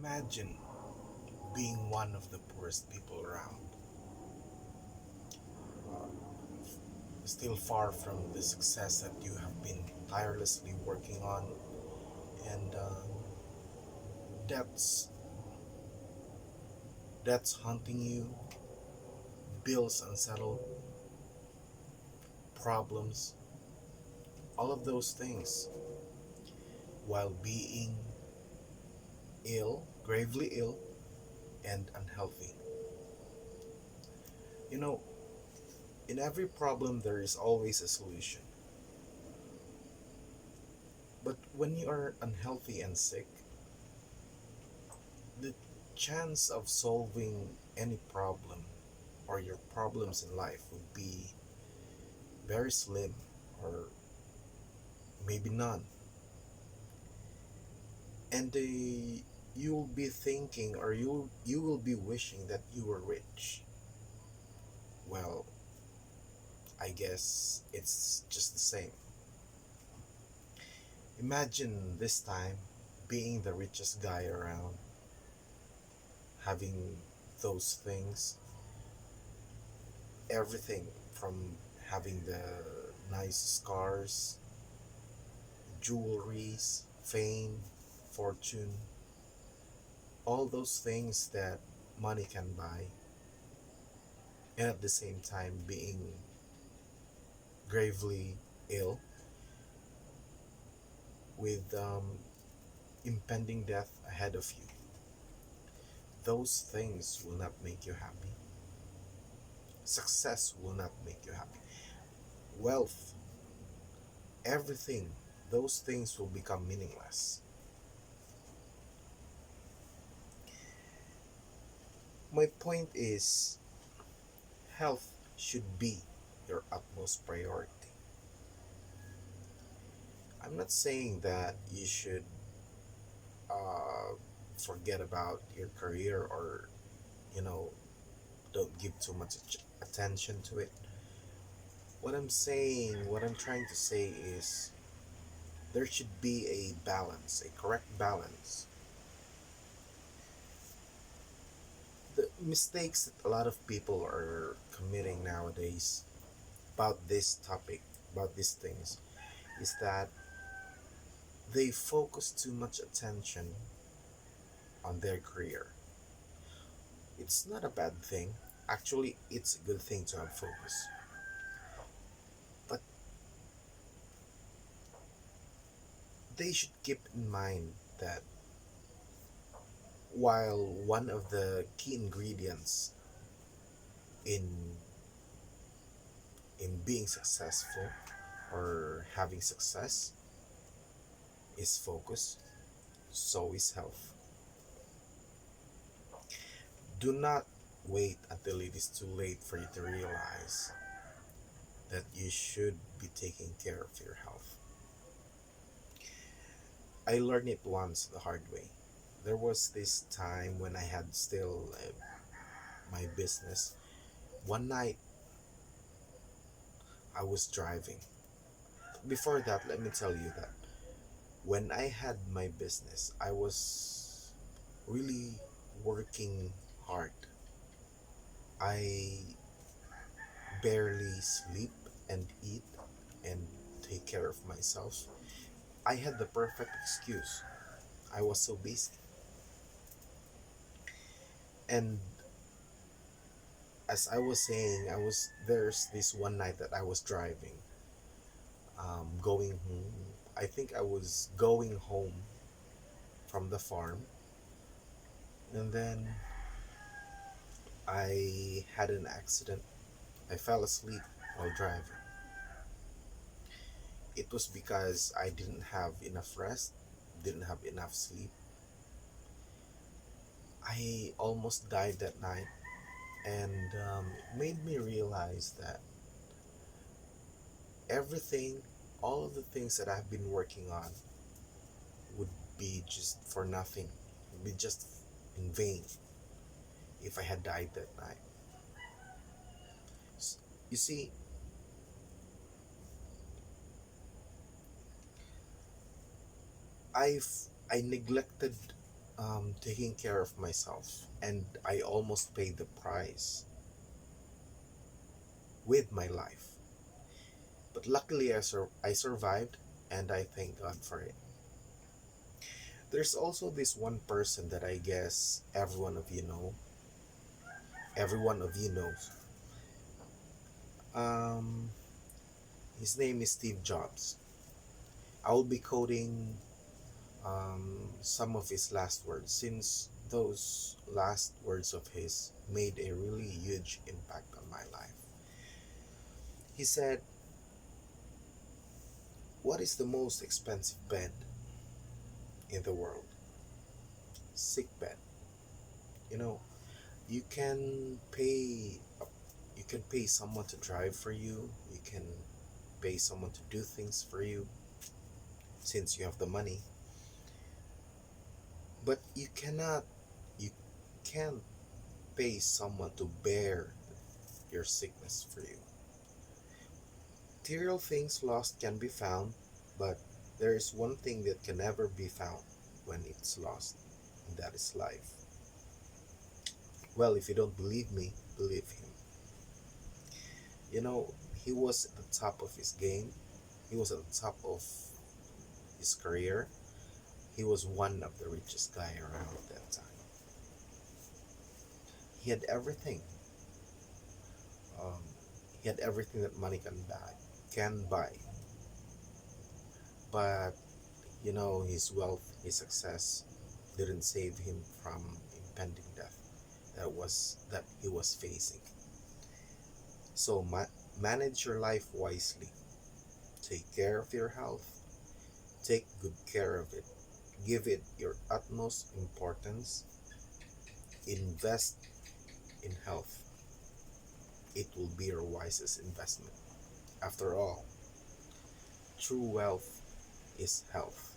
Imagine being one of the poorest people around, still far from the success that you have been tirelessly working on, and debts, debts haunting you, bills unsettled, problems, all of those things, while being ill, gravely ill, and unhealthy. You know, in every problem, there is always a solution. But when you are unhealthy and sick, the chance of solving any problem or your problems in life would be very slim, or maybe none. And you'll be thinking, or you will be wishing that you were rich. Well, I guess it's just the same. Imagine this time being the richest guy around, having those things, everything from having the nice cars, jewelries, fame, fortune, all those things that money can buy, and at the same time being gravely ill with impending death ahead of you. Those things will not make you happy. Success will not make you happy. Wealth, everything, those things will become meaningless. My point is, health should be your utmost priority. I'm not saying that you should uh, forget about your career, or, you know, don't give too much attention to it. What I'm trying to say is there should be a balance, a correct balance. The mistakes that a lot of people are committing nowadays about this topic, about these things, is that they focus too much attention on their career. It's not a bad thing. Actually, it's a good thing to have focus. But they should keep in mind that while one of the key ingredients in being successful or having success is focus, so is health. Do not wait until it is too late for you to realize that you should be taking care of your health. I learned it once the hard way. There was this time when I had still my business. One night I was driving. Before that, let me tell you that when I had my business, I was really working hard. I barely sleep and eat and take care of myself. I had the perfect excuse. I was so busy. And as I was saying, there's this one night that I was driving, going home. I think I was going home from the farm, and then I had an accident. I fell asleep while driving. It was because I didn't have enough rest, didn't have enough sleep. I almost died that night, and it made me realize that everything, all of the things that I've been working on, would be just for nothing, would be just in vain if I had died that night. You see, I've I neglected taking care of myself, and I almost paid the price with my life. But luckily, I survived, and I thank God for it. There's also this one person that I guess every one of you knows. Um, his name is Steve Jobs. I will be quoting some of his last words, since those last words of his made a really huge impact on my life. He said, "What is the most expensive bed in the world? Sick bed. You know, you can pay you can pay someone to drive for you. You can pay someone to do things for you since you have the money, but you can't pay someone to bear your sickness for you. Material things lost can be found, but there is one thing that can never be found when it's lost, and that is life." Well, if you don't believe me, believe him. You know, he was at the top of his game. He was at the top of his career. He was one of the richest guy around at that time. He had everything. Um, he had everything that money can buy. But his wealth, his success, didn't save him from impending death that he was facing. So manage your life wisely. Take care of your health. Take good care of it. Give it your utmost importance. Invest in health. It will be your wisest investment. After all, true wealth is health.